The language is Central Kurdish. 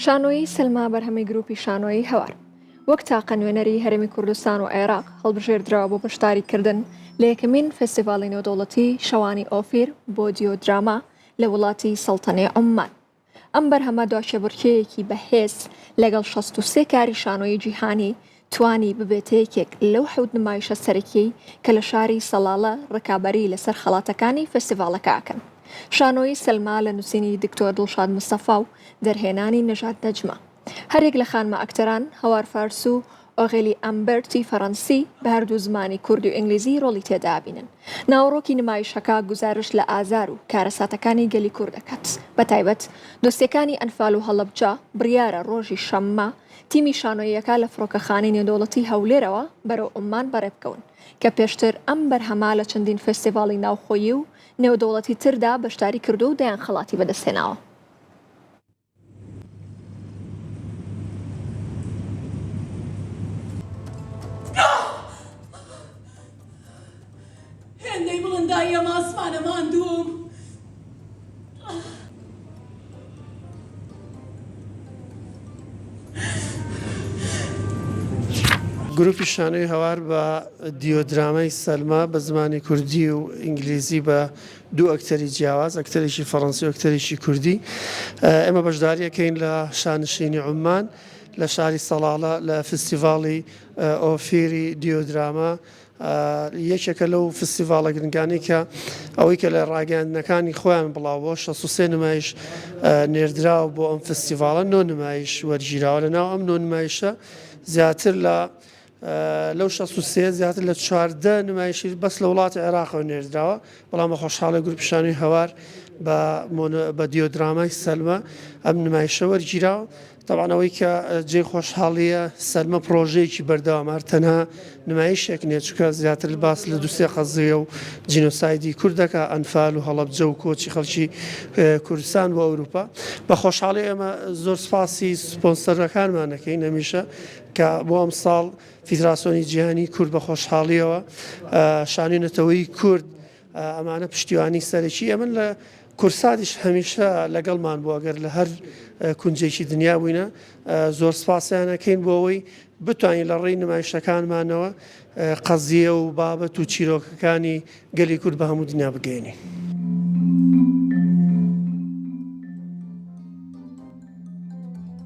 شانۆیی سلما بەرهەمی گروپی شانۆیی هەوار وەک تاقە نوێنەری هەرێمی کوردستان و عێراق هەڵبژێردراوە بۆ بەشداریکردن لە یەکەمین فستیڤاڵی نێودەوڵەتی شەوانی ئۆفیر بۆ دیۆدراما لە وڵاتی سەڵتەنەی عومان. ئەم بەرهەمە دواشەبڕکێیەکی بەهێز لەگەڵ 63 کاری شانۆیی جیهانی توانی ببێتە یەکێک لەو حەوت نمایشە سەرەکیەی کە لە شاری سەڵاڵە ڕکابەری لەسەر خەڵاتەکانی فستیڤاڵەکە ئەکەن. شانۆیی سلما لە نووسینی دکتۆر دڵشاد مستەفا و دەرهێنانی نەژاد نەجمە. هەرێک لە خانمە ئەکتەران هەوار فارس و ئۆغێلی ئەمبەرتی فەڕەنسی بە هەردوو زمانی کورد و ئینگلیزی ڕۆڵی تێدا بینن. ناوەڕۆکی نمایشەکە گوزارش لە ئازار و کارەساتەکانی گەلی کوور دەکات. بەتایبەت دۆستیەکانی ئەنفال و هەڵەبجا بڕیارە ڕۆژی شەممە تیمی شانۆییەکە لە فڕۆکەخانەی نێودەوڵەتی هەولێرەوە بەرەو عومان بەڕێ بکەون کە پێشتر ئەم بەرهەمە لە چەندین فستیڤاڵی ناوخۆیی و نێودەوڵەتی تردا بەشداری کردو و دەیان خەڵاتی بەدەستهێناوە. هێندەی بڵندایی ئەم ئاسمانە ماندووم. گروپی شانۆی هەوار بە دیۆدرامای سەلما بە زمانی کوردی و ئینگلیزی بە دوو ئەکتەری جیاواز، ئەکتەرێکی فەڕەنسی و ئەکتەرێکی کوردی، ئێمە بەشداریەکەین لە شانشینی عومان لە شاری سەڵاڵە لە فستیڤاڵی ئۆفیری دیۆدراما. یەکێکە لەو فستیڤاڵە گرنگانی کە ئەوەی کە لە ڕاگەاندنەکانی خۆیان بڵاوەوە 63 نمایش نێردراوە بۆ ئەم فستیڤاڵە، 9 نمایش وەرگیراوە. لەناو ئەم 9 نمایشە زیاتر لەو 63 زیاتر لە 14 نمایشی بەس لە وڵاتی عێراقەوە نێردراوە، بەڵام بە خۆشحاڵی گروپی شانۆی هەوار بە دیۆدرامای سەلمە ئەم نمایشە وەرگیراوە. طبعاً ئەوەی کە جێی خۆشحاڵیە سەلمە پرۆژەیەکی بەردەوام تەنها نمایشێک نییە، چونکە زیاتر باس لە دووسێ قەزیە و جینۆسایدی کوردەکە ئەنفال و هەڵەبجە و کۆچی خەڵکی کوردستان بۆ ئەوروپا. بە خۆشحاڵی ئێمە زۆر سپاسی سپۆنسەرەکانمان دەکەین هەمیشە کە بۆ ئەم ساڵ فیدراسیۆنی جیهانی کورد بە خۆشحاڵیەوە شانۆێنەتەوەی کورد ئەمانە پشتیوانی سەرەکی ئەمن لە کورسادیش هەمیشە لەگەڵمان بوو. ئەگەر لە هەر کونجێکی دنیا بووینە زۆر سپاسیانەکەین بۆ ئەوەی بتوانین لە ڕێی نمایشەکانمانەوە قەزیە و بابەت و چیرۆکەکانی گەلی کورد بە هەموو دنیا بگەینی.